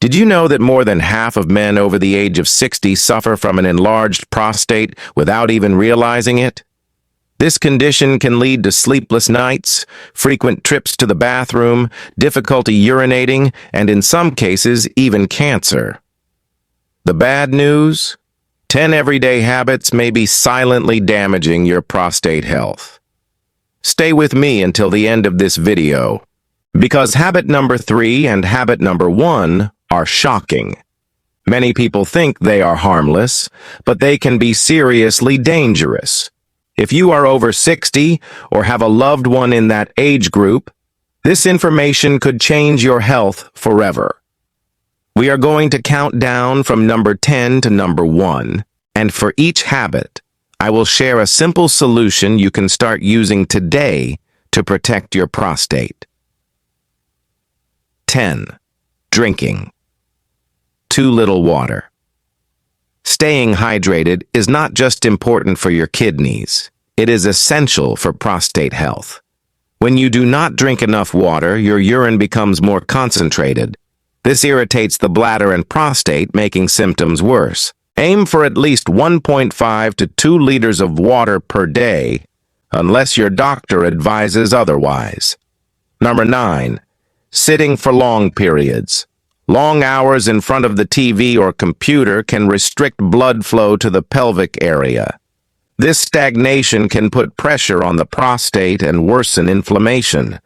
Did you know that more than half of men over the age of 60 suffer from an enlarged prostate without even realizing it? This condition can lead to sleepless nights, frequent trips to the bathroom, difficulty urinating, and in some cases, even cancer. The bad news? 10 everyday habits may be silently damaging your prostate health. Stay with me until the end of this video, because habit number 3 and habit number 1 are shocking. Many people think they are harmless, but they can be seriously dangerous. If you are over 60 or have a loved one in that age group, this information could change your health forever. We are going to count down from number 10 to number 1, and for each habit, I will share a simple solution you can start using today to protect your prostate. 10. Drinking. Too little water. Staying hydrated is not just important for your kidneys, it is essential for prostate health. When you do not drink enough water, your urine becomes more concentrated. This irritates the bladder and prostate, making symptoms worse. Aim for at least 1.5 to 2 liters of water per day, unless your doctor advises otherwise. Number 9. Sitting for long periods. Long hours in front of the TV or computer can restrict blood flow to the pelvic area. This stagnation can put pressure on the prostate and worsen inflammation.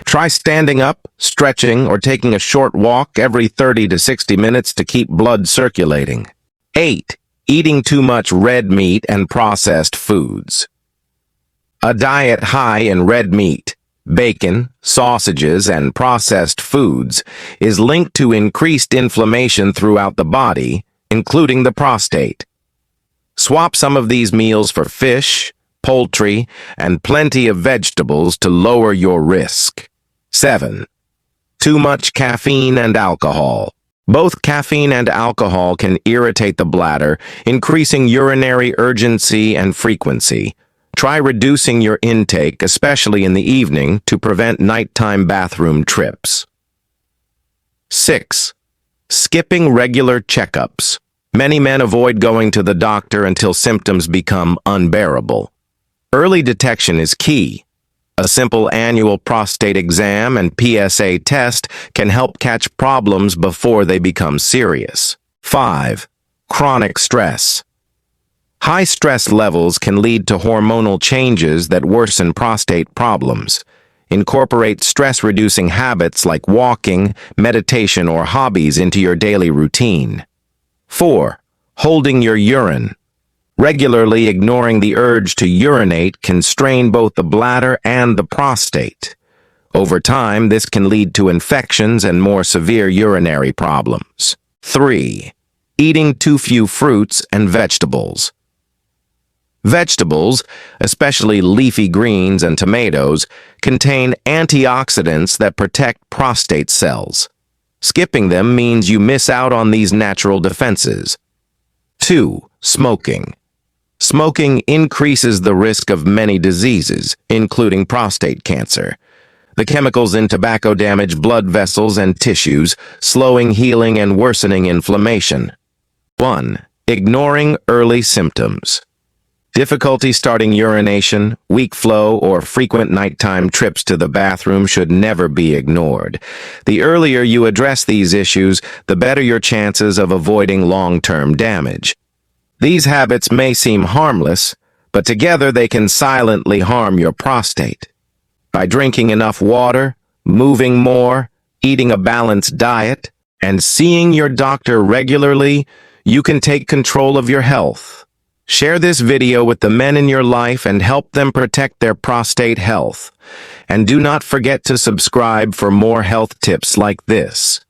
Try standing up, stretching, or taking a short walk every 30 to 60 minutes to keep blood circulating. 8. Eating too much red meat and processed foods. A diet high in red meat, bacon, sausages, and processed foods is linked to increased inflammation throughout the body, including the prostate. Swap some of these meals for fish, poultry, and plenty of vegetables to lower your risk. 7. Too much caffeine and alcohol. Both caffeine and alcohol can irritate the bladder, increasing urinary urgency and frequency. Try reducing your intake, especially in the evening, to prevent nighttime bathroom trips. 6. Skipping regular checkups. Many men avoid going to the doctor until symptoms become unbearable. Early detection is key. A simple annual prostate exam and PSA test can help catch problems before they become serious. 5. Chronic stress. High stress levels can lead to hormonal changes that worsen prostate problems. Incorporate stress-reducing habits like walking, meditation, or hobbies into your daily routine. 4. Holding your urine. Regularly ignoring the urge to urinate can strain both the bladder and the prostate. Over time, this can lead to infections and more severe urinary problems. 3. Eating too few fruits and vegetables. Vegetables, especially leafy greens and tomatoes, contain antioxidants that protect prostate cells. Skipping them means you miss out on these natural defenses. 2. Smoking. Smoking increases the risk of many diseases, including prostate cancer. The chemicals in tobacco damage blood vessels and tissues, slowing healing and worsening inflammation. 1. Ignoring early symptoms. Difficulty starting urination, weak flow, or frequent nighttime trips to the bathroom should never be ignored. The earlier you address these issues, the better your chances of avoiding long-term damage. These habits may seem harmless, but together they can silently harm your prostate. By drinking enough water, moving more, eating a balanced diet, and seeing your doctor regularly, you can take control of your health. Share this video with the men in your life and help them protect their prostate health. And do not forget to subscribe for more health tips like this.